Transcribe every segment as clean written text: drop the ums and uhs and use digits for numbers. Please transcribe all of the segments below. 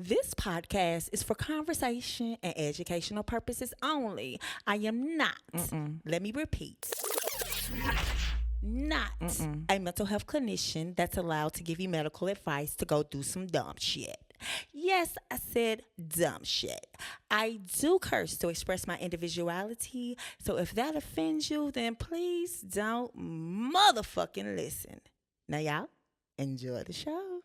This podcast is for conversation and educational purposes only. I am not, let me repeat, not a mental health clinician that's allowed to give you medical advice to go do some dumb shit. Yes, I said dumb shit. I do curse to express my individuality, so if that offends you, then please don't motherfucking listen. Now, y'all, enjoy the show.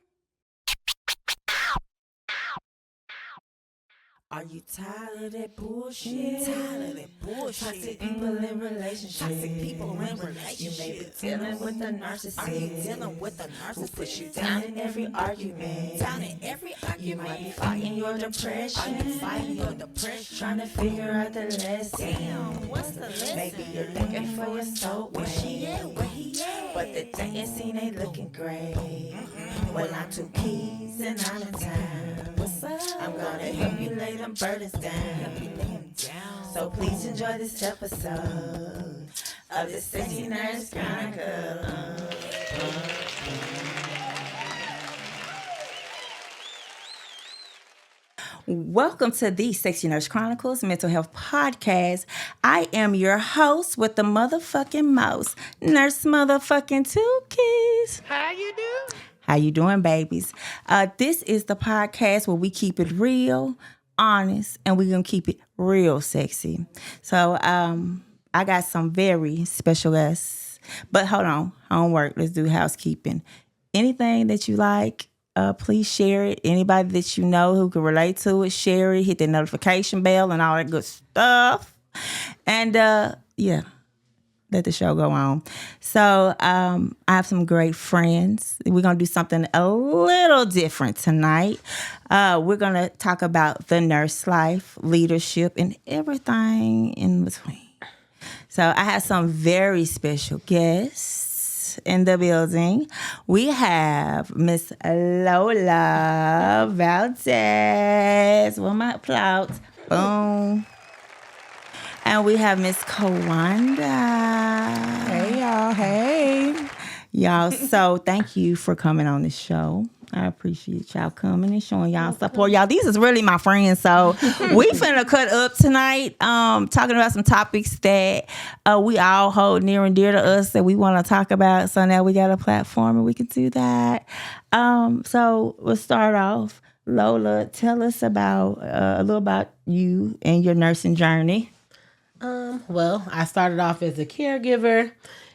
Are you tired of that bullshit? Tired of that bullshit. Toxic people in relationships. Toxic people in relationships. You may be dealing with a narcissist. Are you dealing with a narcissist? Who puts you down in every argument? Down in every argument. You might be fighting your depression. Are you fighting your depression? Trying to figure out the lesson. Damn, what's the lesson? Maybe you're looking for your soul. Where she at? Where he at? But the dating scene ain't looking great. Well, I'm two keys and I'm in town. What's up? I'm gonna help you lay them burdens down. So please enjoy this episode of the 69ers Chronicle. Welcome to the Sexy Nurse Chronicles Mental Health Podcast. I am your host with the motherfucking most, Nurse motherfucking Two Keys. How you doing? How you doing, babies? This is the podcast where we keep it real, honest, and we're going to keep it real sexy. So I got some very special guests. But hold on, homework. Let's do housekeeping. Anything that you like, please share it. Anybody that you know who can relate to it, share it. Hit the notification bell and all that good stuff. And yeah. Let the show go on. So I have some great friends. We're going to do something a little different tonight. We're going to talk about the nurse life, leadership, and everything in between. So I have some very special guests in the building. We have Miss Lola Valdez. With my applause. Boom. And we have Miss Kawanda. Hey, y'all. Hey. Y'all, so thank you for coming on the show. I appreciate y'all coming and showing y'all support. Y'all, these is really my friends. So we finna cut up tonight talking about some topics that we all hold near and dear to us that we want to talk about. So now we got a platform and we can do that. So we'll start off. Lola, tell us about a little about you and your nursing journey. Well, I started off as a caregiver,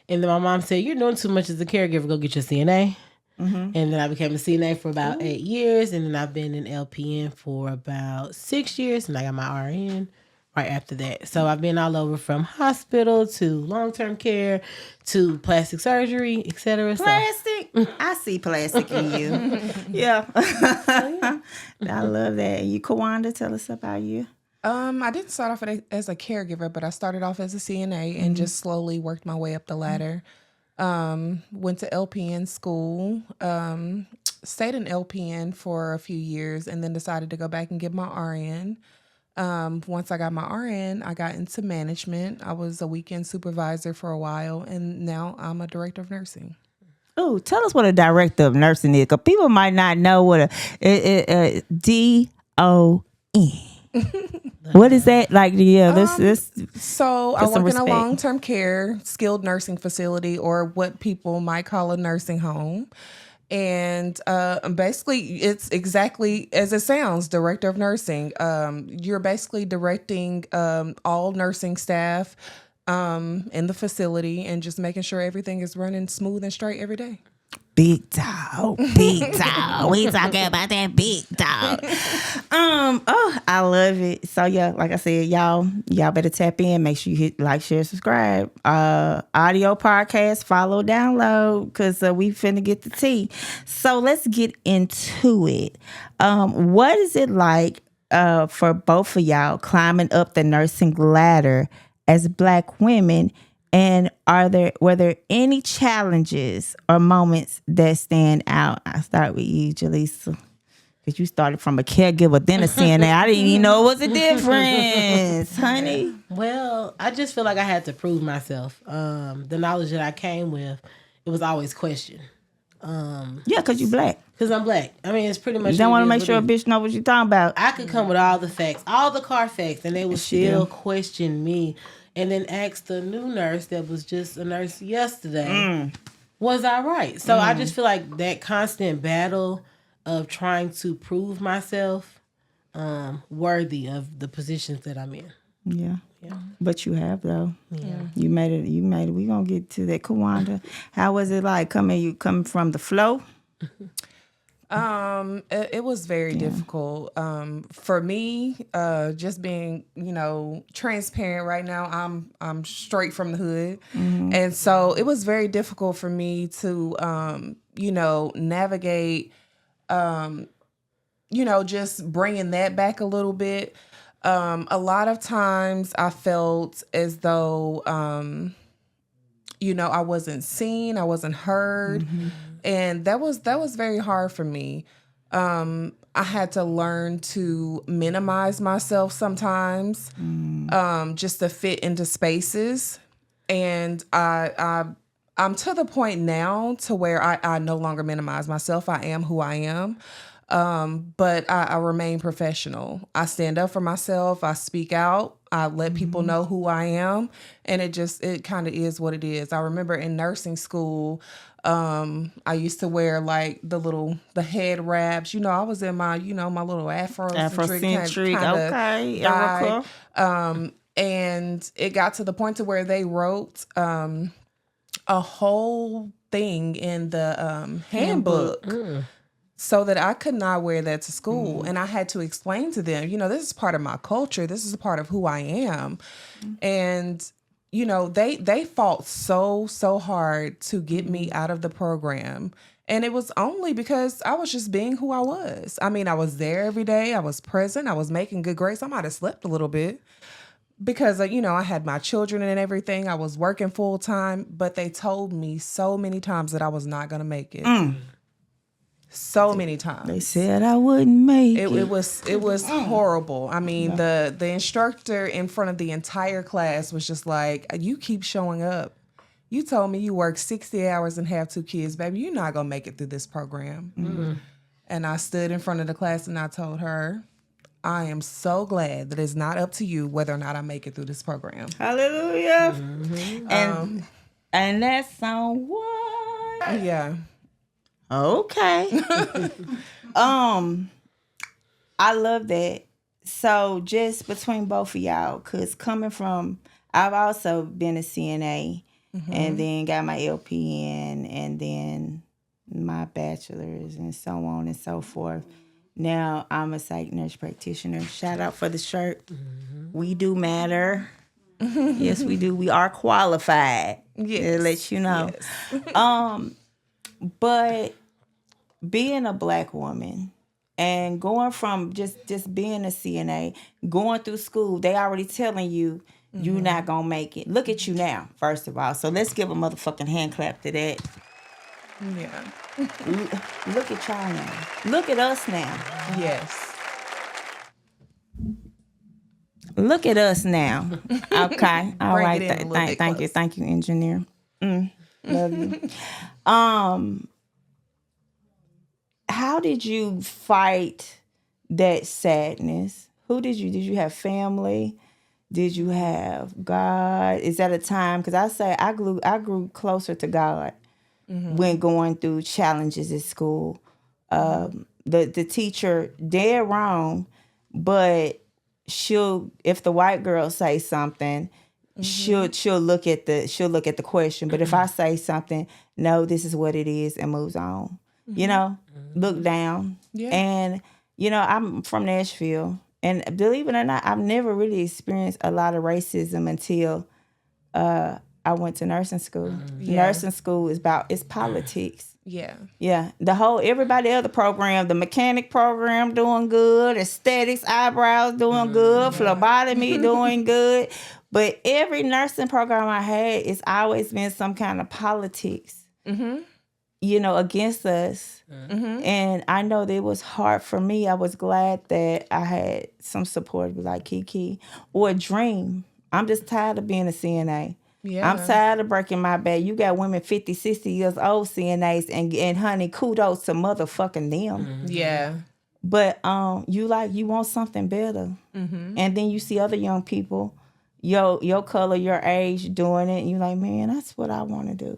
and then my mom said, "You're doing too much as a caregiver. Go get your CNA." Mm-hmm. And then I became a CNA for about 8 years, and then I've been in LPN for about 6 years, and I got my RN right after that. So I've been all over from hospital to long-term care to plastic surgery, etc. Plastic? I see plastic in you. Yeah. I love that. And you, Kawanda, tell us about you. I didn't start off as a caregiver, but I started off as a CNA and just slowly worked my way up the ladder. Went to LPN school, stayed in LPN for a few years, and then decided to go back and get my RN. Once I got my RN, I got into management. I was a weekend supervisor for a while, and now I'm a director of nursing. Oh, tell us what a director of nursing is, because people might not know what a DON. What is that like? Yeah, this. So I work in a long-term care skilled nursing facility, or what people might call a nursing home. And basically, it's exactly as it sounds, director of nursing. You're basically directing all nursing staff in the facility and just making sure everything is running smooth and straight every day. Big dog, big dog. We talking about that big dog. Oh, I love it. So yeah, like I said, y'all better tap in. Make sure you hit like, share, subscribe. Audio podcast, follow, download, because we finna get the tea. So let's get into it. What is it like for both of y'all climbing up the nursing ladder as Black women? And were there any challenges or moments that stand out? I start with you, Jaleesa, because you started from a caregiver, then a CNA. I didn't even know it was a difference, honey. Well, I just feel like I had to prove myself. The knowledge that I came with, it was always questioned. Yeah, because you black. Because I'm black. I mean, it's pretty much. You don't want to make what sure a it is. bitch know what you talking about. I could come with all the facts, all the car facts, and they would She still do. question me. And then ask the new nurse that was just a nurse yesterday, was I right? So I just feel like that constant battle of trying to prove myself worthy of the positions that I'm in. Yeah. But you have though. Yeah. You made it. We gonna get to that. Kawanda, how was it like coming from the flow? It was very difficult. For me, just being, transparent right now, I'm straight from the hood. And so it was very difficult for me to, navigate, just bringing that back a little bit. A lot of times I felt as though, I wasn't seen, I wasn't heard. And that was very hard for me. I had to learn to minimize myself sometimes, just to fit into spaces. And I'm to the point now to where I no longer minimize myself. I am who I am. But I remain professional. I stand up for myself. I speak out. I let people know who I am. And it kind of is what it is. I remember in nursing school, I used to wear like the head wraps. I was in my, my little Afrocentric okay, Erica. And it got to the point to where they wrote a whole thing in the handbook. So that I could not wear that to school. And I had to explain to them, this is part of my culture. This is a part of who I am. And, they fought so hard to get me out of the program. And it was only because I was just being who I was. I mean, I was there every day. I was present. I was making good grades. I might have slept a little bit because, I had my children and everything. I was working full time. But they told me so many times that I was not going to make it. So many times. They said I wouldn't make it. It was horrible. I mean, the instructor in front of the entire class was just like, you keep showing up. You told me you work 60 hours and have 2 kids, baby. You're not going to make it through this program. And I stood in front of the class and I told her, I am so glad that it's not up to you whether or not I make it through this program. Hallelujah. And that's on what? Yeah. Okay. I love that. So just between both of y'all, because coming from, I've also been a CNA and then got my LPN and then my bachelor's and so on and so forth. Now I'm a psych nurse practitioner. Shout out for the shirt. We do matter. Yes, we do. We are qualified. Yes. To let you know. Yes. But being a Black woman and going from just being a CNA, going through school, they already telling you you're not going to make it. Look at you now, first of all. So let's give a motherfucking hand clap to that. Yeah. Look at y'all now. Look at us now. Yes. Look at us now. Okay. All Bring right. it in a little bit Thank you. closer. Thank you, engineer. Love you. How did you fight that sadness? Did you have family? Did you have God? Is that a time? Because I say I grew closer to God when going through challenges at school. The teacher, dead wrong, but if the white girl say something, she'll look at the question. But if I say something, no, this is what it is, and moves on. Look down. Yeah. And, I'm from Nashville. And believe it or not, I've never really experienced a lot of racism until I went to nursing school. Yeah. Nursing school it's politics. Yeah. Yeah. Everybody other program, the mechanic program doing good, aesthetics, eyebrows doing good, phlebotomy doing good. But every nursing program I had, it's always been some kind of politics. Against us. And I know that it was hard for me. I was glad that I had some support like Kiki or a dream. I'm just tired of being a CNA. Yeah. I'm tired of breaking my back. You got women 50, 60 years old CNAs, and honey, kudos to motherfucking them. Yeah. But you want something better, and then you see other young people, your color, your age doing it, and you like, man, that's what I want to do.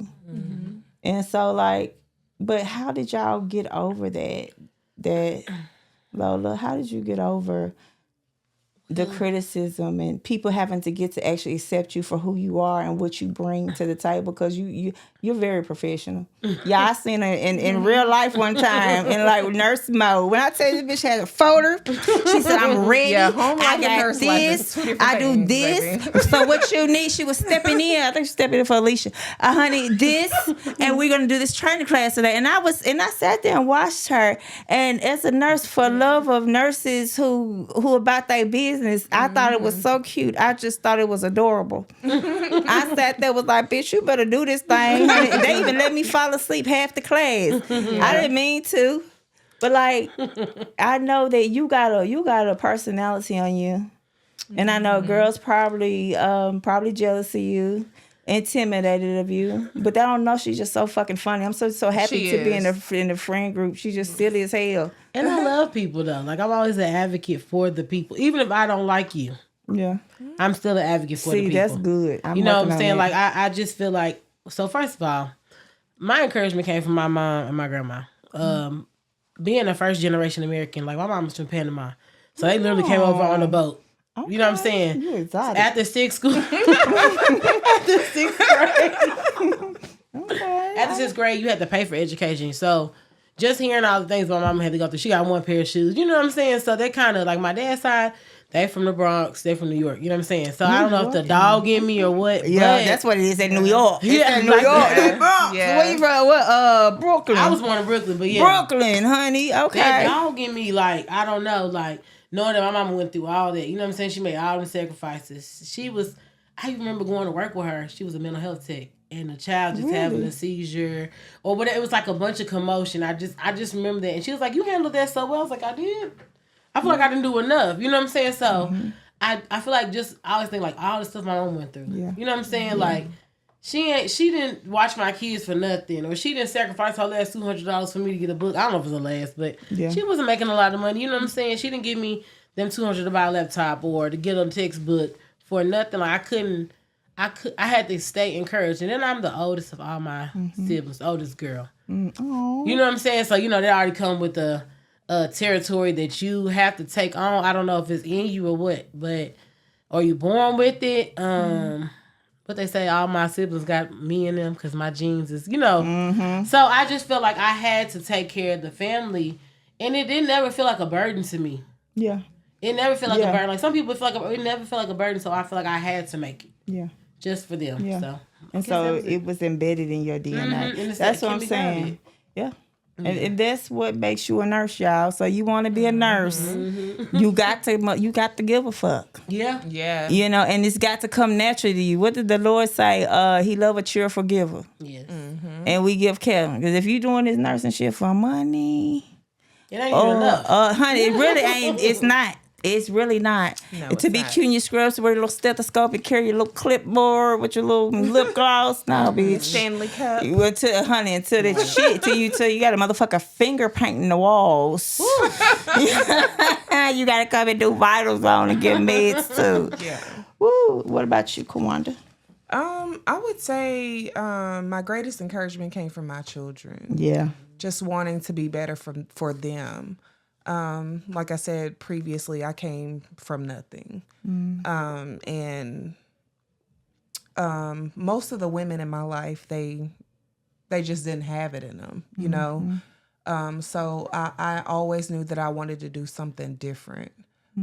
And so like, but how did y'all get over that? That Lola, how did you get over the criticism and people having to get to actually accept you for who you are and what you bring to the table? Because you're very professional. Yeah, I seen her in real life one time in like nurse mode. When I tell you this bitch had a folder, she said, I'm ready. Yeah, home life I and got nurse life is two this. different I do things, this. baby. So what you need, she was stepping in. I think she stepped in for Alicia. Honey, this, and we're gonna do this training class today. And I sat there and watched her. And as a nurse, for love of nurses who about their business, I thought it was so cute. I just thought it was adorable. I sat there was like, bitch, you better do this thing. Honey. They even let me fall asleep half the class. I didn't mean to. But like, I know that you got a personality on you. And I know girls probably jealous of you, intimidated of you. But they don't know she's just so fucking funny. I'm so happy to be in the friend group. She's just silly as hell. And I love people though. Like I'm always an advocate for the people. Even if I don't like you. Yeah. I'm still an advocate for the people. See, that's good. You know what I'm saying? Like I just feel like, so first of all, my encouragement came from my mom and my grandma. Being a first generation American, like my mom was from Panama. So they literally came over on a boat. Okay. You know what I'm saying? You exotic. After sixth grade. Okay. After sixth grade, you had to pay for education. So just hearing all the things my mama had to go through, she got one pair of shoes. You know what I'm saying? So they kind of, like my dad's side, they from the Bronx, they from New York. You know what I'm saying? So I don't know if the dog in me or what. Yeah, but that's what it is at New York. Yeah, New York. Yeah. Bronx. Yeah. Where you from? What? Brooklyn. I was born in Brooklyn, but yeah. Brooklyn, honey. Okay. That dog in me, like, I don't know, like, knowing that my mama went through all that. You know what I'm saying? She made all the sacrifices. I remember going to work with her. She was a mental health tech. And the child just having a seizure. Or whatever. It was like a bunch of commotion. I just remember that. And she was like, you handled that so well. I was like, I did. I feel like I didn't do enough. You know what I'm saying? So I feel like I always think like all the stuff my mom went through. Yeah. You know what I'm saying? Yeah. Like she didn't watch my kids for nothing, or she didn't sacrifice her last $200 for me to get a book. I don't know if it was the last, but she wasn't making a lot of money. You know what I'm saying? She didn't give me them $200 to buy a laptop or to get a textbook for nothing. Like I had to stay encouraged. And then I'm the oldest of all my siblings, oldest girl. You know what I'm saying? So, you know, they already come with the territory that you have to take on. I don't know if it's in you or what, but are you born with it? But they say all my siblings got me in them because my genes is, you know. So I just felt like I had to take care of the family, and it didn't ever feel like a burden to me. Yeah. It never felt like a burden. Like some people feel like it never felt like a burden, so I feel like I had to make it. Yeah. Just for them. Yeah. So it was embedded in your DNA. That's what I'm saying. Yeah. And that's what makes you a nurse, y'all. So you want to be a nurse, you got to give a fuck. Yeah. Yeah. You know, and it's got to come naturally to you. What did the Lord say? He love a cheerful giver. Yes. And we give care. Because if you doing this nursing shit for money, it ain't even enough. Honey, it really ain't. It's not. It's really not. No, to be cute in your scrubs, wear a little stethoscope and carry your little clipboard with your little lip gloss. No, bitch. Stanley Cup. Until that shit, till you got a motherfucker finger painting the walls. You got to come and do vitals on and give meds too. Yeah. Woo. What about you, Kawanda? I would say my greatest encouragement came from my children. Yeah. Just wanting to be better for them. Like I said previously, I came from nothing. And most of the women in my life, they just didn't have it in them, you know? So I always knew that I wanted to do something different.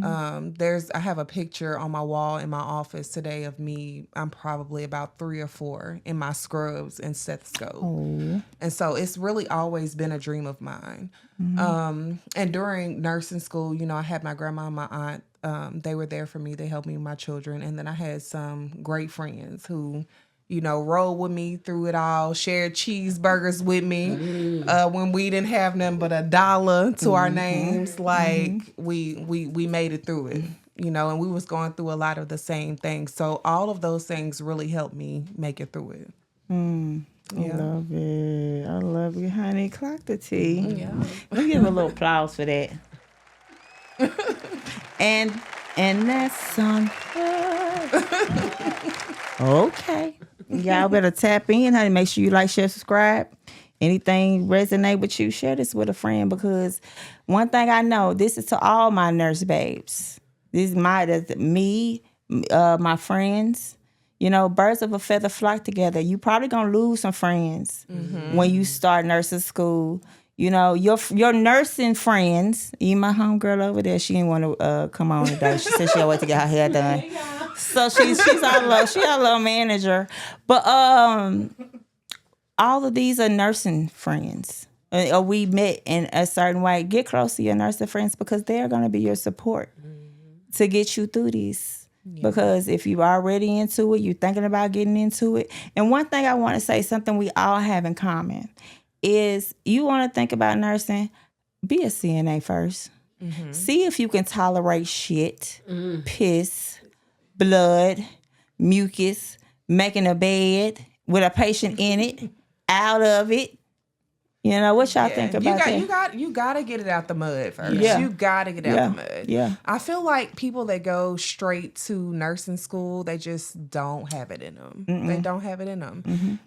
I have a picture on my wall in my office today of me. I'm probably about 3 or 4 in my scrubs and stethoscope. Oh. And so it's really always been a dream of mine. And during nursing school, you know, I had my grandma and my aunt. They were there for me. They helped me with my children. And then I had some great friends who, you know, rolled with me through it all, shared cheeseburgers with me when we didn't have nothing but $1 to our names. Like we made it through it. and we was going through a lot of the same things. So all of those things really helped me make it through it. I love it. I love you, honey. Clock the tea. Yeah. Let me give a little applause for that. and that's on. Okay. Y'all better tap in, honey. Make sure you like, share, subscribe. Anything resonate with you, share this with a friend, because one thing I know, this is to all my nurse babes. This is me, my friends. Birds of a feather flock together. You probably gonna lose some friends when you start nursing school. Your nursing friends. You my homegirl over there. She didn't want to come on today. She said she'll wait to get her hair done. So she's our little manager. But all of these are nursing friends. Or we met in a certain way. Get close to your nursing friends, because they're gonna be your support to get you through these. Yeah. Because if you're already into it, you're thinking about getting into it. And one thing I want to say, something we all have in common, is you want to think about nursing, be a CNA first. See if you can tolerate shit, piss, blood, mucus, making a bed with a patient in it, out of it. What y'all think about that? You got to get it out the mud first. Yeah. You got to get it out the mud. Yeah. I feel like people that go straight to nursing school, they just don't have it in them. They don't have it in them.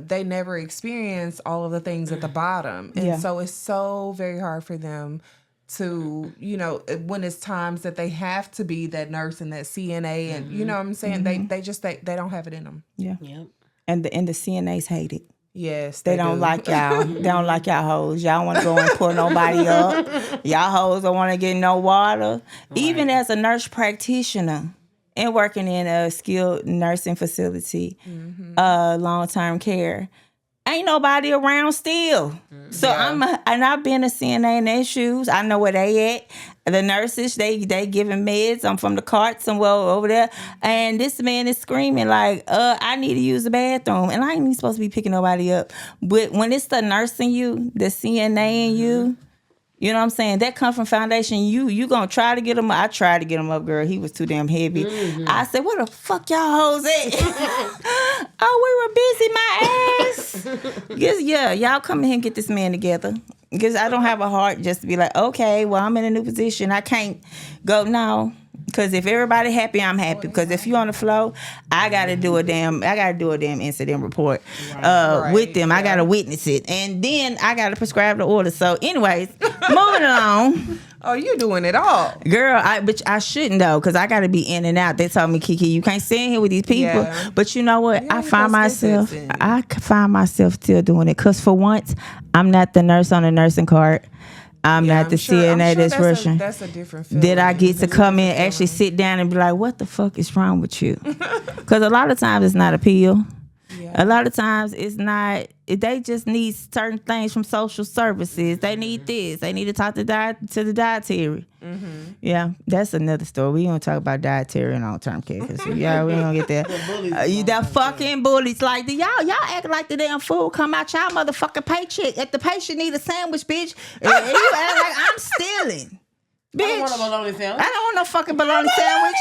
They never experience all of the things at the bottom. And so it's so very hard for them to, when it's times that they have to be that nurse and that CNA and, you know what I'm saying? They don't have it in them. Yeah. Yep. And the CNAs hate it. Yes, they don't like y'all. They don't like y'all hoes. Y'all want to go and pull nobody up. Y'all hoes don't want to get no water. Right. Even as a nurse practitioner and working in a skilled nursing facility, long-term care, ain't nobody around still. So I've been a CNA in their shoes. I know where they at. The nurses, they giving meds. I'm from the cart somewhere over there. And this man is screaming like, I need to use the bathroom. And I ain't even supposed to be picking nobody up. But when it's the nurse in you, the CNA in you, you know what I'm saying? That come from foundation. You gonna try to get him up. I tried to get him up, girl. He was too damn heavy. I said, where the fuck y'all hoes at? Oh, we were busy, my ass. Y'all come in here and get this man together. Because I don't have a heart just to be like, okay, well, I'm in a new position. I can't go now. Because if everybody happy, I'm happy. Because if you on the floor, I gotta do a damn incident report with them. I gotta witness it, and then I gotta prescribe the order. So, anyways, moving along. Oh, you doing it all, girl? But I shouldn't though, because I gotta be in and out. They told me, Kiki, you can't stay in here with these people. Yeah. But you know what? I find myself still doing it. Because for once, I'm not the nurse on the nursing cart. I'm not the CNA that's rushing. That's a different feeling. Did I get to come in, actually sit down and be like, what the fuck is wrong with you? Because a lot of times it's not a pill. Yeah. A lot of times it's not, they just need certain things from social services. They need this. They need to talk to the dietary. Yeah, that's another story. We don't talk about dietary and long-term care. Cause we don't get that. The fucking bullies. Like, y'all act like the damn food come out y'all motherfucking paycheck. If the patient need a sandwich, bitch, and you act like I'm stealing. Bitch, I don't want a bologna sandwich. I don't want no fucking bologna sandwich.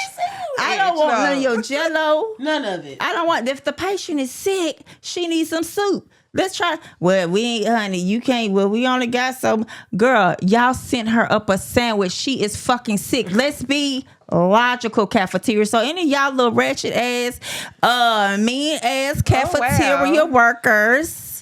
I don't want none of your Jell-O. None of it. I don't want. If the patient is sick, she needs some soup. Let's try. Well, we ain't, honey. You can't. Well, we only got some. Girl, y'all sent her up a sandwich. She is fucking sick. Let's be logical, cafeteria. So any of y'all little wretched ass, mean ass cafeteria workers.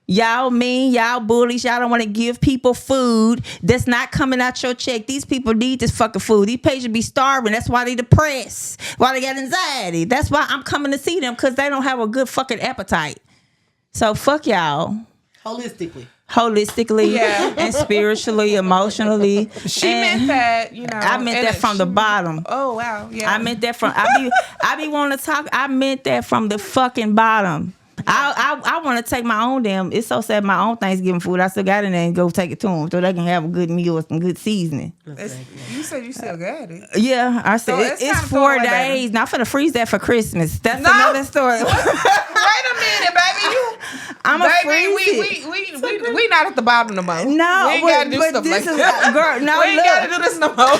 Y'all mean, y'all bullies, y'all don't want to give people food that's not coming out your check. These people need this fucking food. These patients be starving. That's why they depressed. Why they got anxiety. That's why I'm coming to see them, because they don't have a good fucking appetite. So fuck y'all. Holistically, and spiritually, emotionally. She meant that, I meant that from the bottom. Oh wow, yeah. I meant that from. I be wanting to talk. I meant that from the fucking bottom. I want to take my own damn. It's so sad. My own Thanksgiving food, I still got it, and go take it to them so they can have a good meal with some good seasoning. You said you still got it. Yeah, I said so it's 4 days. Now I'm finna freeze that for Christmas. That's another story. Wait a minute, baby. We not at the bottom no more. No, we ain't gotta do stuff like that. Girl, no, we ain't gotta do this no more.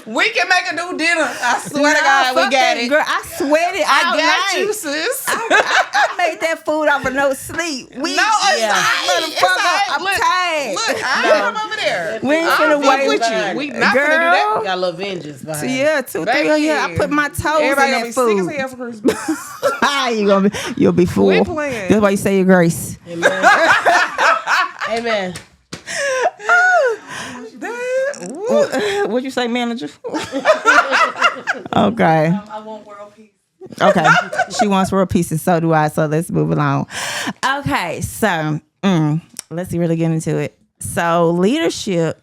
We can make a new dinner. I swear to God, we got it. Girl, I sweated I all got night. you, sis. I made that food off of no sleep. No, it's all right. Look, I come over there. We ain't I'm finna wait with you. We not Girl. finna do that. Got a little vengeance behind it. Yeah, 2, 3 Baby. years. I put my toes Everybody in gonna that be food. sick as hell for Christmas. You'll be full. Quit playing. That's why you say your grace. Amen. Amen. What'd you say, manager? Okay. I want world peace. Okay. She wants world peace, and so do I. So let's move along. Okay. So let's really get into it. So leadership,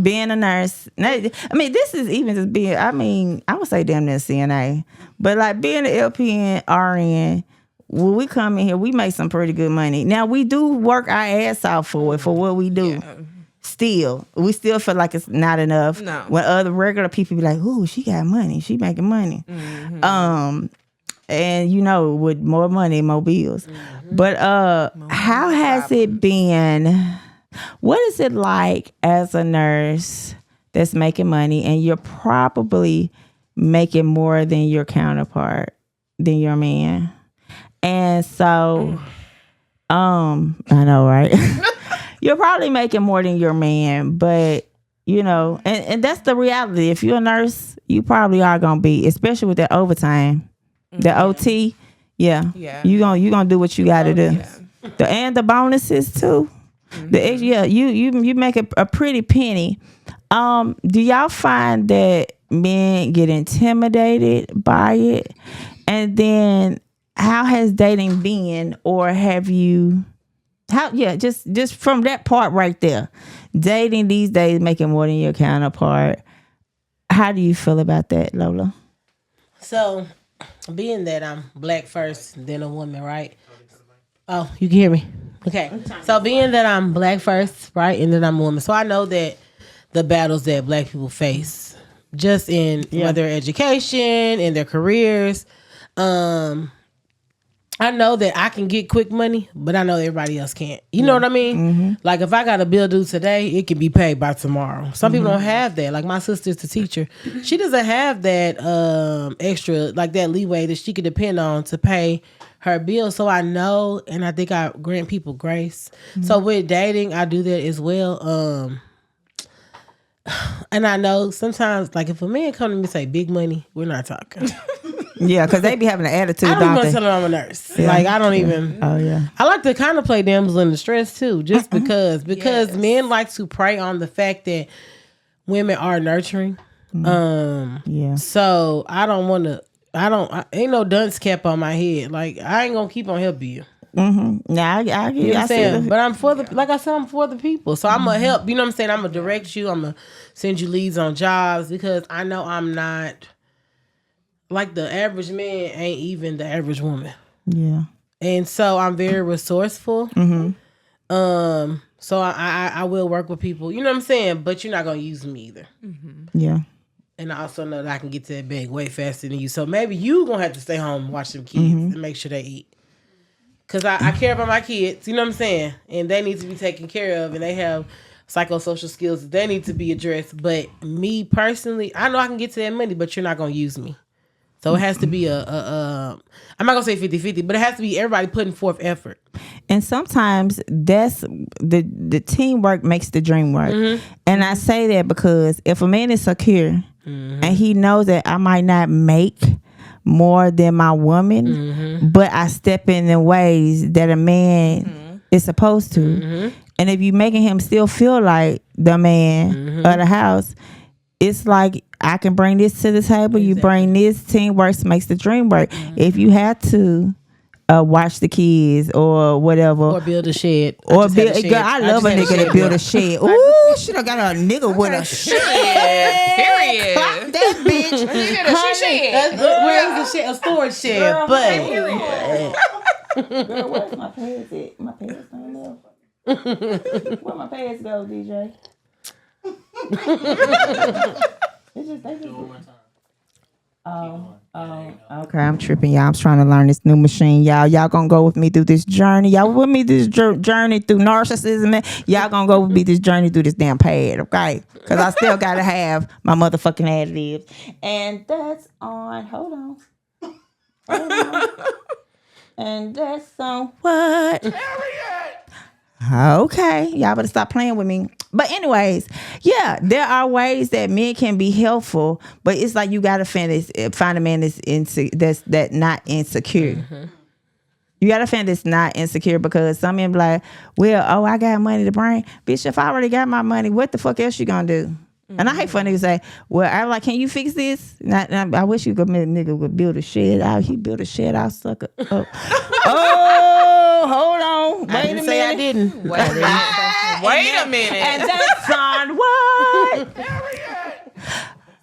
being a nurse. I mean, this is even just being. I mean, I would say damn near CNA, but like being an LPN, RN. When we come in here, we make some pretty good money. Now we do work our ass off for it for what we do. Yeah. Still, we still feel like it's not enough. No. When other regular people be like, "Ooh, she got money. She making money." And you know, with more money, more bills. But how has it been? What is it like as a nurse that's making money, and you're probably making more than your counterpart, than your man? And so, I know, right? You're probably making more than your man, but you know, and that's the reality. If you're a nurse, you probably are gonna be, especially with that overtime, the OT. Yeah, you gonna do what you got to do. Yeah. And the bonuses too. You make a pretty penny. Do y'all find that men get intimidated by it? And then how has dating been, or have you? Just from that part right there, dating these days, making more than your counterpart. How do you feel about that, Lola? So, being that I'm black first, then a woman, right? Oh, you can hear me? Okay. So, being that I'm black first, right, and then I'm a woman, so I know that the battles that black people face, just in whether education, in their careers, I know that I can get quick money, but I know everybody else can't. You know what I mean? Mm-hmm. Like if I got a bill due today, it can be paid by tomorrow. Some people don't have that. Like my sister's a teacher. She doesn't have that extra, like that leeway that she could depend on to pay her bill. So I know, and I think I grant people grace. Mm-hmm. So with dating, I do that as well. And I know sometimes, like if a man come to me and say big money, we're not talking. Yeah, because they be having an attitude. I don't even tell them I'm a nurse. Yeah. Like I don't even. Oh yeah. I like to kind of play damsel in distress too, just because men like to prey on the fact that women are nurturing. Yeah. So I don't want to. Ain't no dunce cap on my head. Like I ain't gonna keep on helping you. Mm-hmm. Nah, I get you. I saying, but I'm for the. Like I said, I'm for the people. So I'm gonna help. You know what I'm saying? I'm gonna direct you. I'm gonna send you leads on jobs because I know I'm not. Like the average man ain't even the average woman. Yeah. And so I'm very resourceful. Mm-hmm. So I will work with people. You know what I'm saying? But you're not gonna use me either. Mm-hmm. Yeah. And I also know that I can get to that bag way faster than you. So maybe you gonna have to stay home and watch them kids and make sure they eat. Cause I care about my kids. You know what I'm saying? And they need to be taken care of, and they have psychosocial skills that they need to be addressed. But me personally, I know I can get to that money, but you're not gonna use me. So it has to be I'm not going to say 50-50, but it has to be everybody putting forth effort. And sometimes that's the teamwork makes the dream work. Mm-hmm. And I say that because if a man is secure and he knows that I might not make more than my woman, but I step in the ways that a man is supposed to. Mm-hmm. And if you're making him still feel like the man of the house, it's like I can bring this to the table. Exactly. You bring this. Teamwork makes the dream work. Mm-hmm. If you have to watch the kids or whatever, or build a shed, or build. Girl, I love a nigga that build a shed. Ooh, she done got a nigga with a shed. Period. Clock that bitch. You get a shed. Where is the shed? A storage shed. Girl, but girl, where's my pants at? My pants don't know. Where my pants go, DJ? It's just they just Okay, I'm tripping, y'all. I'm trying to learn this new machine, y'all. Y'all gonna go with me through this journey. Y'all with me this journey through narcissism. Y'all gonna go with me this journey through this damn pad, okay? Because I still gotta have my motherfucking ad-libs. And that's on, hold on. And that's on what? Okay, y'all better stop playing with me. But anyways, yeah, there are ways that men can be helpful, but it's like you gotta find a man that's not insecure. Mm-hmm. You gotta find that's not insecure because some men be like, well, oh, I got money to bring, bitch. If I already got my money, what the fuck else you gonna do? Mm-hmm. And I hate for niggas say, well, I'm like, can you fix this? I wish you could nigga would build a shed out. He built a shed out, sucker. Oh, hold on. Wait a minute. Say I didn't. Wait a minute. And that's on what?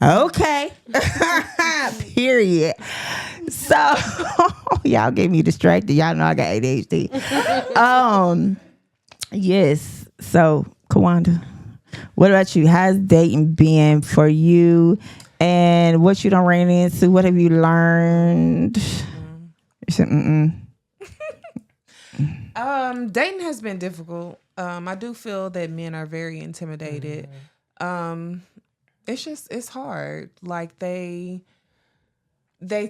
Okay. Period. So y'all get me distracted. Y'all know I got ADHD. Yes. So Kawanda, what about you? How's dating been for you? And what you done ran into? What have you learned? You said, dating has been difficult. I do feel that men are very intimidated. It's hard. Like they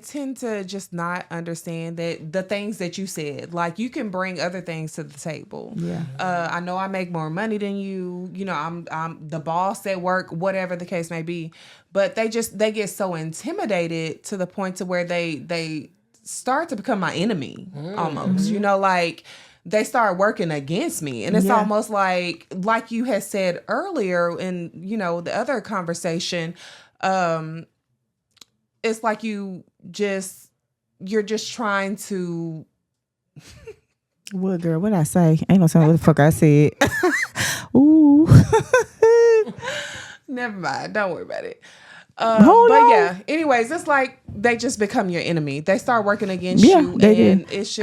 tend to just not understand that the things that you said, like you can bring other things to the table. Yeah. I know I make more money than you. You know, I'm the boss at work, whatever the case may be. But they get so intimidated to the point to where they start to become my enemy almost. You know, like they start working against me. And it's almost like you had said earlier in, you know, the other conversation, it's like you're just trying to. What, girl? What I say? Ain't no telling what the fuck I said. Ooh. Never mind. Don't worry about it. Yeah. Anyways, it's like they just become your enemy. They start working against you, and it's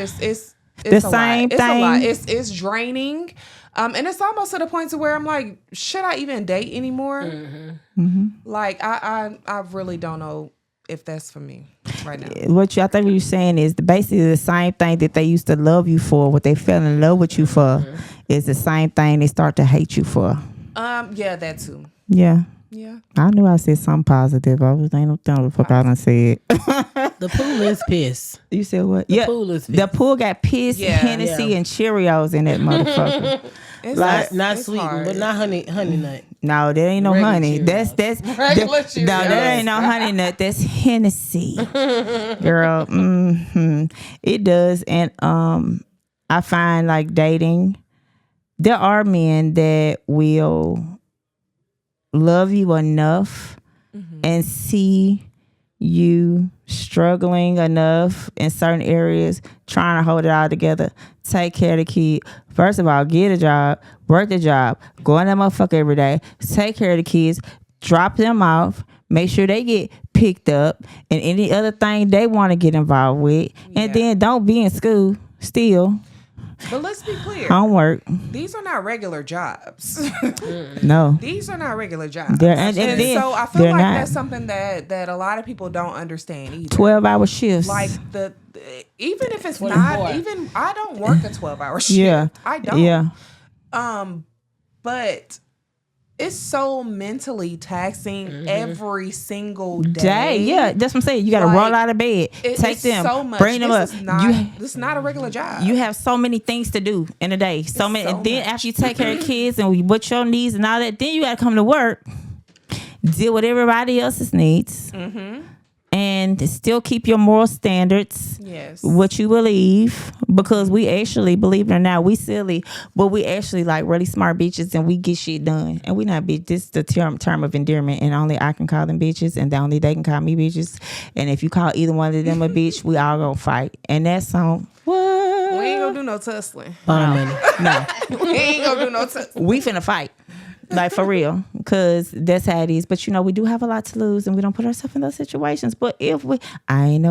the same thing. It's a lot. It's draining. And it's almost to the point to where I'm like, should I even date anymore? Mm-hmm. Mm-hmm. Like I really don't know if that's for me right now. I think what you're saying is basically the same thing that they used to love you for, what they fell in love with you for, is the same thing they start to hate you for. Yeah, that too. Yeah. Yeah. I knew I said something positive. I was ain't no thing the fuck I done said. The pool is piss. You said what? The pool is piss. The pool got piss, Hennessy, and Cheerios in that motherfucker. It's like, not sweetened, but not honey nut. No, there ain't no Regular honey. Cheerios. That's regular Cheerios. No, there ain't no honey nut. That's Hennessy, girl. Mm-hmm. It does, and I find like dating, there are men that will love you enough and see you struggling enough in certain areas, trying to hold it all together, take care of the kid. First of all, get a job, work the job, go in that motherfucker every day, take care of the kids, drop them off, make sure they get picked up, and any other thing they want to get involved with. And then don't be in school still. But let's be clear. Homework. These are not regular jobs. No. These are not regular jobs. And so I feel like that's something that a lot of people don't understand either. 12-hour shifts. Like even if it's not, even I don't work a 12-hour shift. Yeah. I don't. Yeah. But it's so mentally taxing every single day. Yeah, that's what I'm saying. You got to roll out of bed, take them, so much. bring them up. This is not a regular job. You have so many things to do in a day. And then after you take care of kids and what your needs and all that, then you got to come to work, deal with everybody else's needs, and still keep your moral standards. Yes. What you believe, because we actually, believe it or not, we silly, but we actually like really smart bitches and we get shit done. And we not bitch. This is the term of endearment, and only I can call them bitches, and only they can call me bitches. And if you call either one of them a bitch, we all gonna fight. And that's on what? We ain't gonna do no tussling. No. We ain't gonna do no tussling. We finna fight. Like for real, because that's how it is. But you know, we do have a lot to lose, and we don't put ourselves in those situations. But if I ain't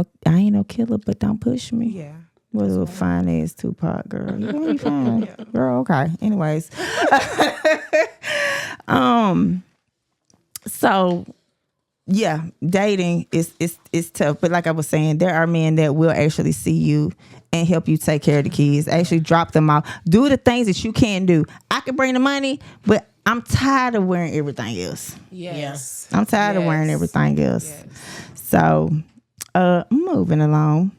no killer, but don't push me. Yeah, what a little fine ass Tupac girl. You gonna be fine, girl. Okay. Anyways, so yeah, dating is tough. But like I was saying, there are men that will actually see you and help you take care of the kids. Actually drop them off. Do the things that you can't do. I can bring the money, but I'm tired of wearing everything else. Yes. I'm tired of wearing everything else. Yes. So moving along.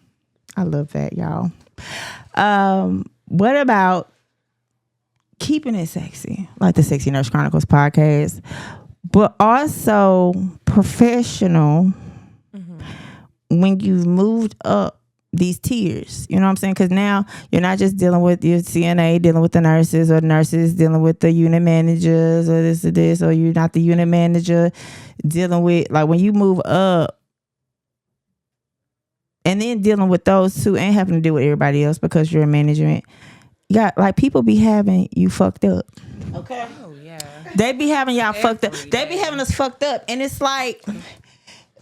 I love that, y'all. What about keeping it sexy, like the Sexy Nurse Chronicles podcast, but also professional when you've moved up these tiers? You know what I'm saying? Because now you're not just dealing with your CNA, dealing with the nurses, or nurses dealing with the unit managers, or this or this, or you're not the unit manager dealing with, like, when you move up and then dealing with those two and having to deal with everybody else because you're in management. You got, like, people be having you fucked up. Okay. Oh yeah. They be having y'all fucked up. They be having us fucked up. And it's like,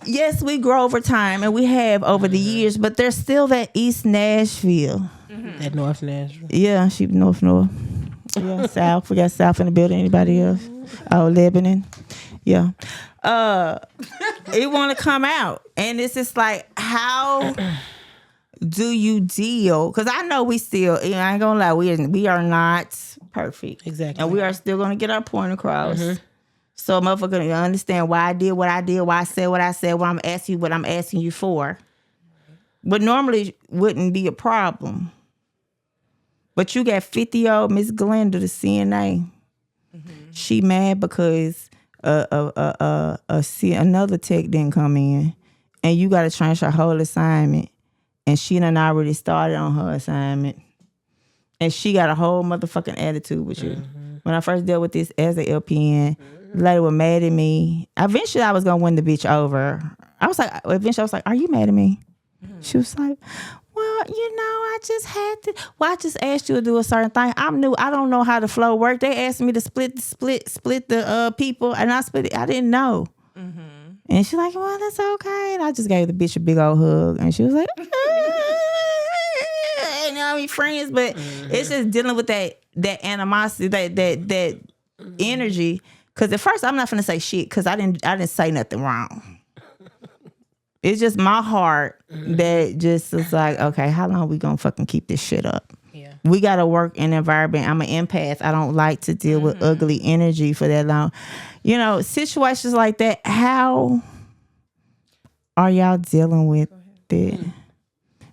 yes, we grow over time and we have over the years, but there's still that East Nashville. That North Nashville. Yeah, she North. Yeah, South. We got South in the building. Anybody else? Oh, Lebanon. Yeah. It want to come out. And it's just like, how do you deal? Because I know we still, I ain't gonna lie, we are not perfect. Exactly. And we are still gonna get our point across. So motherfucker gonna understand why I did what I did, why I said what I said, why I'm asking you what I'm asking you for. But normally wouldn't be a problem. But you got 50-year-old Miss Glenda, the CNA. She mad because another tech didn't come in, and you got to change her whole assignment. And she done already started on her assignment. And she got a whole motherfucking attitude with you. When I first dealt with this as an LPN, the lady was mad at me. Eventually, I was going to win the bitch over. I was like, are you mad at me? She was like, well, I just had to. Well, I just asked you to do a certain thing. I'm new. I don't know how the flow worked. They asked me to split the people, and I split it. I didn't know. And she's like, well, that's okay. And I just gave the bitch a big old hug. And she was like, we friends. But it's just dealing with that animosity, that energy. Because at first, I'm not going to say shit because I didn't say nothing wrong. It's just my heart that just is like, okay, how long are we going to fucking keep this shit up? Yeah. We got to work in an environment. I'm an empath. I don't like to deal with ugly energy for that long. Situations like that, how are y'all dealing with it?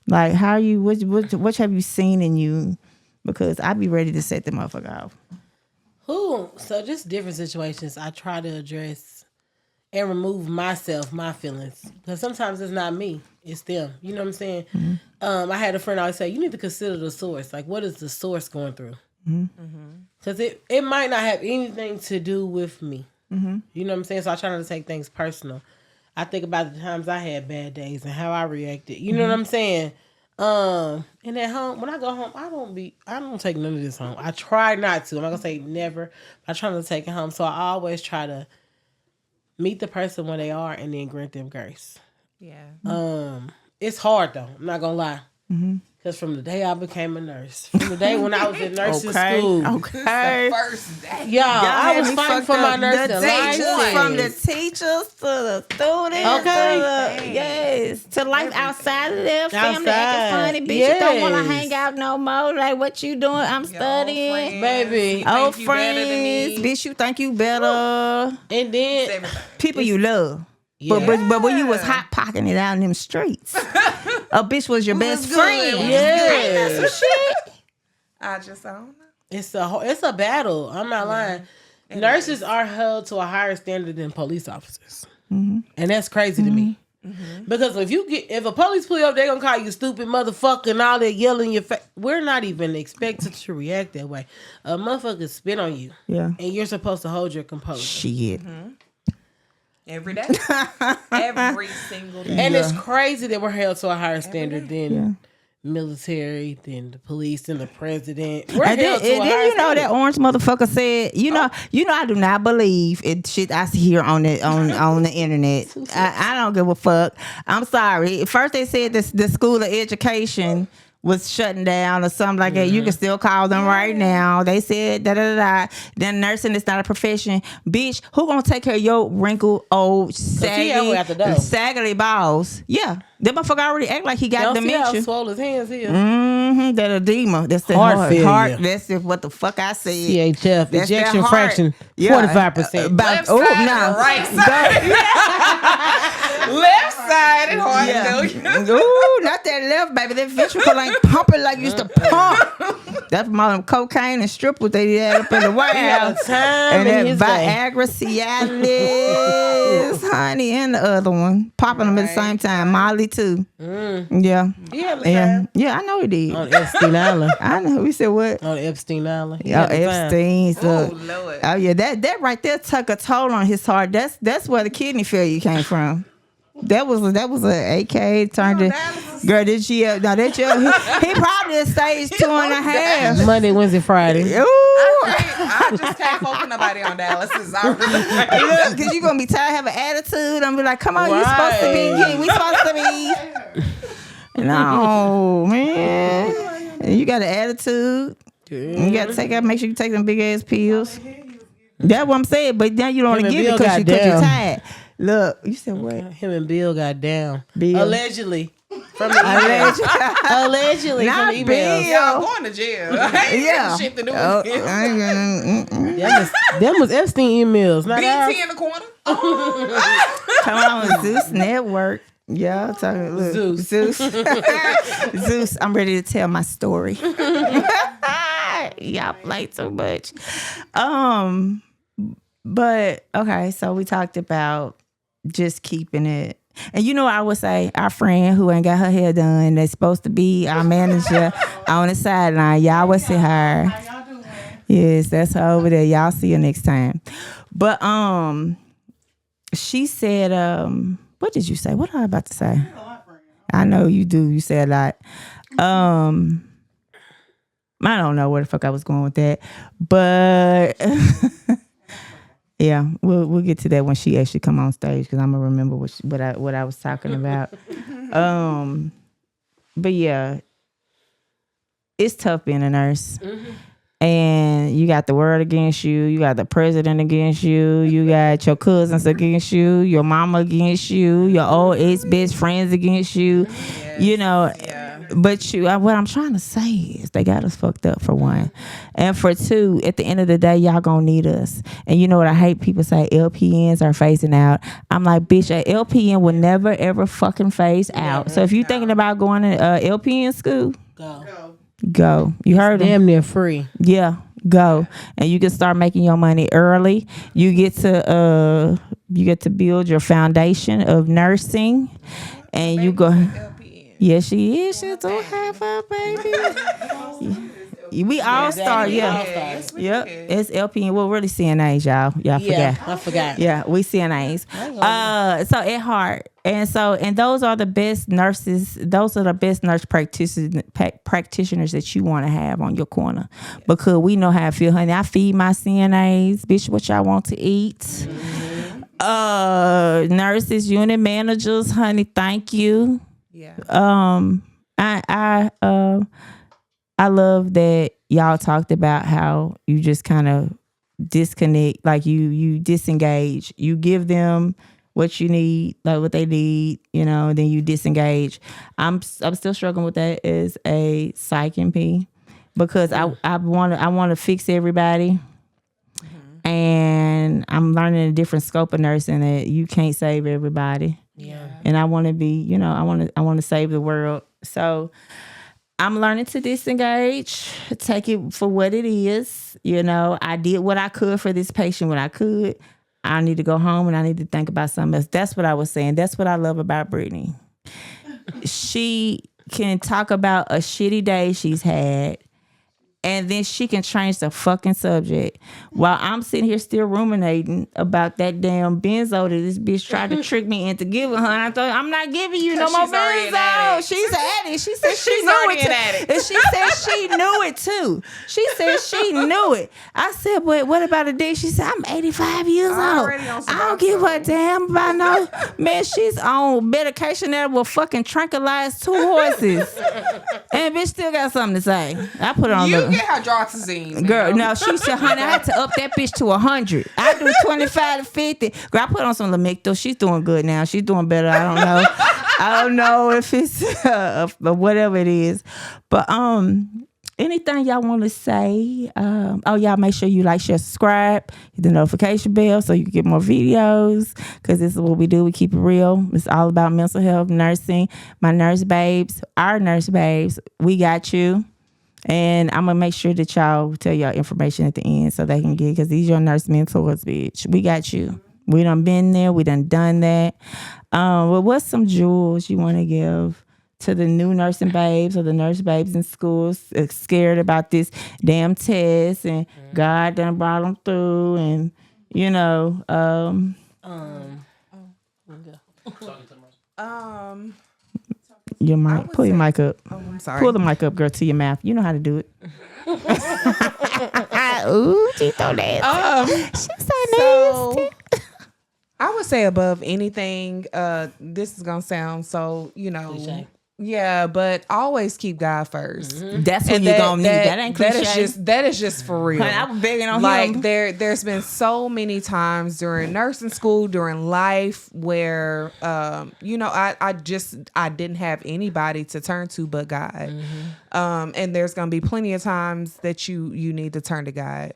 Like, how are you, what have you seen in you? Because I'd be ready to set the motherfucker off. So just different situations I try to address and remove my feelings. Because sometimes it's not me, it's them. You know what I'm saying? I had a friend always say, you need to consider the source. Like, what is the source going through? Because it might not have anything to do with me. You know what I'm saying? So I try not to take things personal. I think about the times I had bad days and how I reacted. You know what I'm saying? And at home, when I go home, I don't take none of this home. I try not to. I'm not gonna say never. But I try not to take it home. So I always try to meet the person where they are and then grant them grace. Yeah. It's hard though. I'm not gonna lie. Because from the day I became a nurse, from the day when I was in nursing school, Okay. First day. y'all, I was fighting for my nursing license. From the teachers to the students, to life outside of their family acting funny. Bitch, you don't want to hang out no more. Like, what you doing? I'm studying. Baby. Old friends. Bitch, you think you better. And then people you love. Yeah. But when you was hot pocketing it out in them streets, a bitch was your best friend. Yeah. Ain't that some shit? I don't know. It's a battle. I'm not lying. Nurses are held to a higher standard than police officers, and that's crazy to me. Because if a police pull you up, they're gonna call you stupid motherfucker and all that yelling in your face. We're not even expected to react that way. A motherfucker spit on you, and you're supposed to hold your composure. Shit. Every day. Every single day. And it's crazy that we're held to a higher standard than military, than the police, than the president. We're held to a higher standard. That orange motherfucker said, I do not believe it shit I see here on the internet. I don't give a fuck. I'm sorry. First they said the School of Education was shutting down or something like that, you can still call them right now. They said da. Then nursing is not a profession. Bitch, who gonna take care of your wrinkled, old, saggy balls? Yeah. That motherfucker already act like he got dementia. How swole his hands here. Mm-hmm. That edema. That's the heart failure. That's what the fuck I said. CHF. That's ejection fraction. 45%. Left side and right side. Left side and heart failure. Ooh, not that left, baby. That ventricle ain't pumping like used to pump. That's my cocaine and strippers they had up in the White House. And that Viagra, Cialis, honey, and the other one. Popping them at the same time. Molly, too. Yeah. Yeah, I know he did. On Epstein Island. I know. We said what? On Epstein Island. Yeah, Epstein's. Oh, Lord. Oh, yeah. That right there took a toll on his heart. That's where the kidney failure came from. That was a AK turned to girl. Did she? No, that he probably at stage 2.5. Monday, Wednesday, Friday. Ooh. I just can't focus nobody on dialysis. I really Look, cause you gonna be tired, have an attitude. I'm be like, come on, you supposed to be. Yeah, we supposed to be. No, man. And you got an attitude. You got to make sure you take them big ass pills. That's what I'm saying. But now you don't want to give it because you're tired. Look, you said what? Him and Bill got down. Bill. Allegedly. From the emails. Allegedly from the emails. Yeah, I'm going to jail. Yeah. Shit to do Them was Epstein emails. Not BT in the corner. Come on, Zeus Network. Yeah, talking look, Zeus. Zeus, I'm ready to tell my story. Y'all play too much. But okay, so we talked about just keeping it. And you know, I would say our friend who ain't got her hair done, that's supposed to be our manager on the sideline. Y'all will see her. How y'all doing? Yes, that's her over there. Y'all see her next time. But she said, what did you say? What am I about to say? I know you do. You say a lot. I don't know where the fuck I was going with that, but yeah, we'll get to that when she actually come on stage because I'm gonna remember what I was talking about. But yeah, it's tough being a nurse. And you got the world against you. You got the president against you. You got your cousins against you. Your mama against you. Your old ex-best friends against you. Yes. You know. Yeah. But what I'm trying to say is they got us fucked up for one. And for two, at the end of the day, y'all gonna need us. And you know what I hate? People say LPNs are phasing out. I'm like, bitch, a LPN will never, ever fucking phase out. So if you're thinking about going to LPN school, go. You heard them? Damn near free. Yeah, go. And you can start making your money early. You get to build your foundation of nursing. And you go. Yeah, she is. She do have her baby. We all start, yeah. Yep, it's LPN. Well, really CNAs, y'all. Y'all forgot. I forgot. Yeah, we CNAs. So at heart. And those are the best nurses. Those are the best nurse practitioners that you want to have on your corner, because we know how I feel, honey. I feed my CNAs, bitch, what y'all want to eat. Nurses, unit managers, honey, thank you. Yeah. I love that y'all talked about how you just kind of disconnect, like you disengage. You give them what you need, like what they need, you know, then you disengage. I'm still struggling with that as a psych MP because I want to fix everybody. And I'm learning a different scope of nursing that you can't save everybody. Yeah. And I want to be, you know, I want to save the world. So I'm learning to disengage, take it for what it is. You know, I did what I could for this patient when I could. I need to go home and I need to think about something else. That's what I was saying. That's what I love about Brittany. She can talk about a shitty day she's had and then she can change the fucking subject while I'm sitting here still ruminating about that damn benzo that this bitch tried to trick me into giving her. And I thought, I'm not giving you no more benzo. She's an addict. She said she knew it too. And she said she knew it too. She said she knew it. I said, but what about a dick? She said, I'm 85 years old. I don't give a damn about no. Man, she's on medication that will fucking tranquilize 2 horses. And bitch still got something to say. I put it on You get hydroxyzine. Girl, no, she said, honey, I had to up that bitch to 100. I do 25 to 50. Girl, I put on some Lamictal. She's doing good now. She's doing better. I don't know. I don't know if it's whatever it is. But anything y'all want to say? Y'all make sure you like, share, subscribe, hit the notification bell so you can get more videos, because this is what we do. We keep it real. It's all about mental health, nursing. My nurse babes, our nurse babes, we got you. And I'm going to make sure that y'all tell y'all information at the end so they can get, because these your nurse mentors, bitch. We got you. We done been there. We done that. Well, what's some jewels you want to give to the new nursing babes or the nurse babes in schools scared about this damn test and God done brought them through and, you know, your mic. Pull your mic up. Oh, I'm sorry. Pull the mic up, girl, to your mouth. You know how to do it. Ooh, she so nasty. She's so nasty. I would say above anything, this is gonna sound so, Cliche. Yeah, but always keep God first. That's what you're gonna need. That ain't cliche. That is just for real. I was begging on like him. there's been so many times during nursing school, during life, where I didn't have anybody to turn to but God. And there's gonna be plenty of times that you need to turn to God.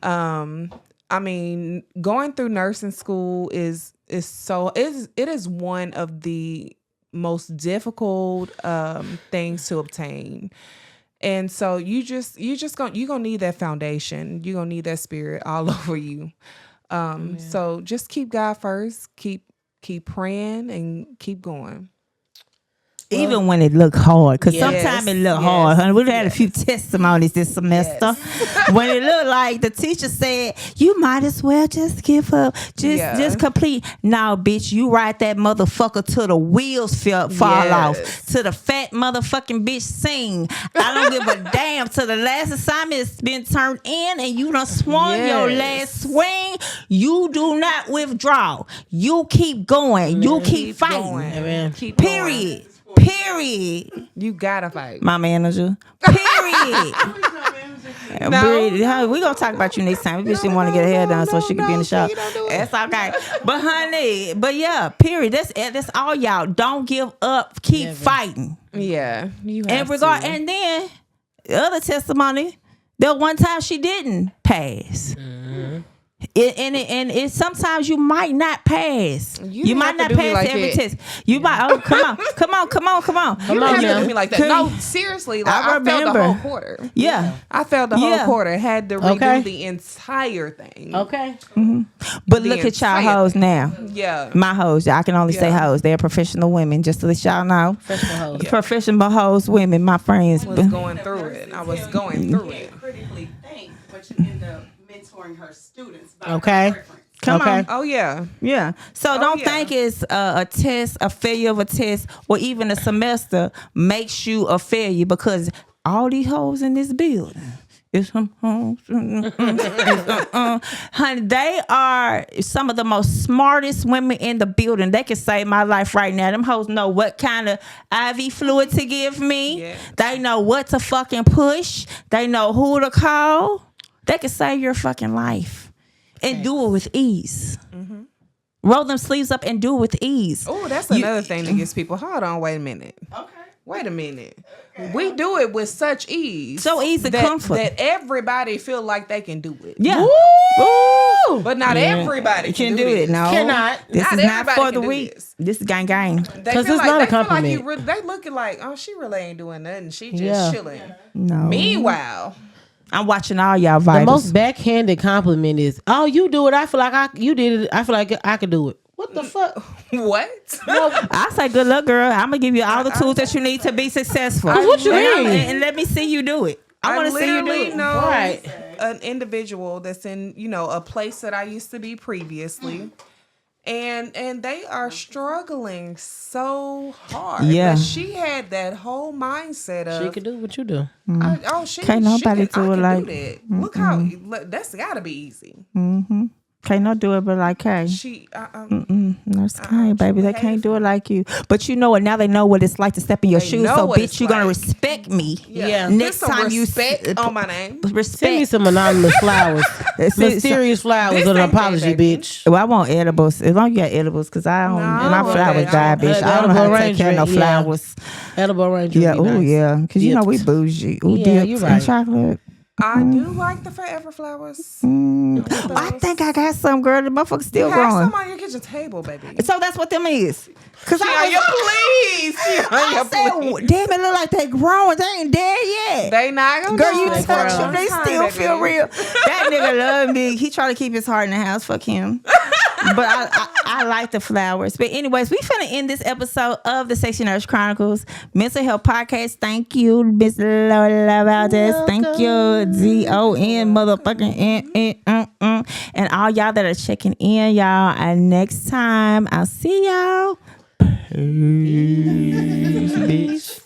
I mean, going through nursing school is one of the most difficult things to obtain. And so you're gonna need that foundation. You're gonna need that spirit all over you. So just keep God first, keep praying and keep going. Even when it look hard, because Yes, sometimes it look yes, hard. Honey, we've had a few testimonies this semester when it looked like the teacher said, "You might as well just give up, just complete." No, bitch, you ride that motherfucker till the wheels fall off, till the fat motherfucking bitch sing. I don't give a damn till the last assignment has been turned in and you done swung your last swing. You do not withdraw. You keep going. You keep fighting. Keep Period. going. Period. You gotta fight. My manager. Period. No. We gonna talk about you next time. We just didn't want to get her hair done so she could be in the shop. That's okay. But honey, yeah, period. That's all y'all. Don't give up. Keep fighting. Yeah. You have And then the other testimony, that one time she didn't pass. And sometimes you might not pass. You might not pass like every it. test. You might. Come on. You don't have to do me like that. No, seriously. Like, I failed the whole quarter. Yeah. I failed the whole quarter. Had to redo the entire thing. Okay. But look at y'all hoes now. Yeah. My hoes. I can only say hoes. They're professional women. Just to let y'all know. Professional hoes. Professional hoes women. My friends. I was going through it. Critically think, but you end up mentoring her students. Okay. Come on. Oh, yeah. Yeah. So don't think it's a test, a failure of a test, or even a semester makes you a failure, because all these hoes in this building. Honey, they are some of the most smartest women in the building. They can save my life right now. Them hoes know what kind of IV fluid to give me. Yeah. They know what to fucking push. They know who to call. They can save your fucking life and do it with ease. Roll them sleeves up and do it with ease. Oh, that's another thing that gets people. Hold on, wait a minute. Okay. Wait a minute. We do it with such ease. So easy that, comfort. that everybody feel like they can do it. Yeah. Woo! But not everybody can do it. No. Cannot. This Not is not everybody for the can do weak. this. Is gang gang. They 'Cause feel it's like, not a they feel like compliment. they looking like, oh, she really ain't doing nothing. She just Yeah. chilling. No. Meanwhile, I'm watching all y'all The vitals. most backhanded compliment is, "Oh, you do it. I feel like you did it. I feel like I could do it." What the fuck? what? I say, good luck, girl. I'm gonna give you all the tools that you need to be successful. What you mean? And let me see you do it. I want to see you do literally it. know Right. an individual that's in, a place that I used to be previously. And they are struggling so hard. Yeah. But she had that whole mindset of She could do what you do. Can't nobody do it like- that. Look how that's gotta be easy. Can't no do it but like Kay. She That's Kay, baby. They can't do it like you. But you know what? Now they know what it's like to step in your shoes. know So, what bitch, it's you're gonna like. respect me. Yeah. Next Put some time you respect on my name. Send me respect. some anonymous flowers. Mysterious flowers This with an ain't that, apology, baby. bitch. Well, I want edibles. As long as you got edibles, because I don't. No, my okay. flowers die, bitch. I don't know how to take care of no Edible arrangement, flowers. Edible arrangement. Yeah. would be Oh nice. yeah. Because you know we bougie. Ooh, Yeah, dips you and right. chocolate. I do like the forever flowers. I think I got some, girl. The motherfucker's still You have growing. some on your kitchen table, baby. So that's what them is. Cause Please. I said, damn, it look like they growing. They ain't dead yet. They not gonna Girl, do you it. touch Girl. them, they It's time, still baby. feel real. That nigga love me. He try to keep his heart in the house. Fuck him. But I like the flowers. But anyways, we finna end this episode of the Sexy Nurse Chronicles Mental Health Podcast. Thank you, Miss Lola Valdez. Thank you, ZON motherfucking N. And all y'all that are checking in, y'all. And next time, I'll see y'all. Peace, bitch.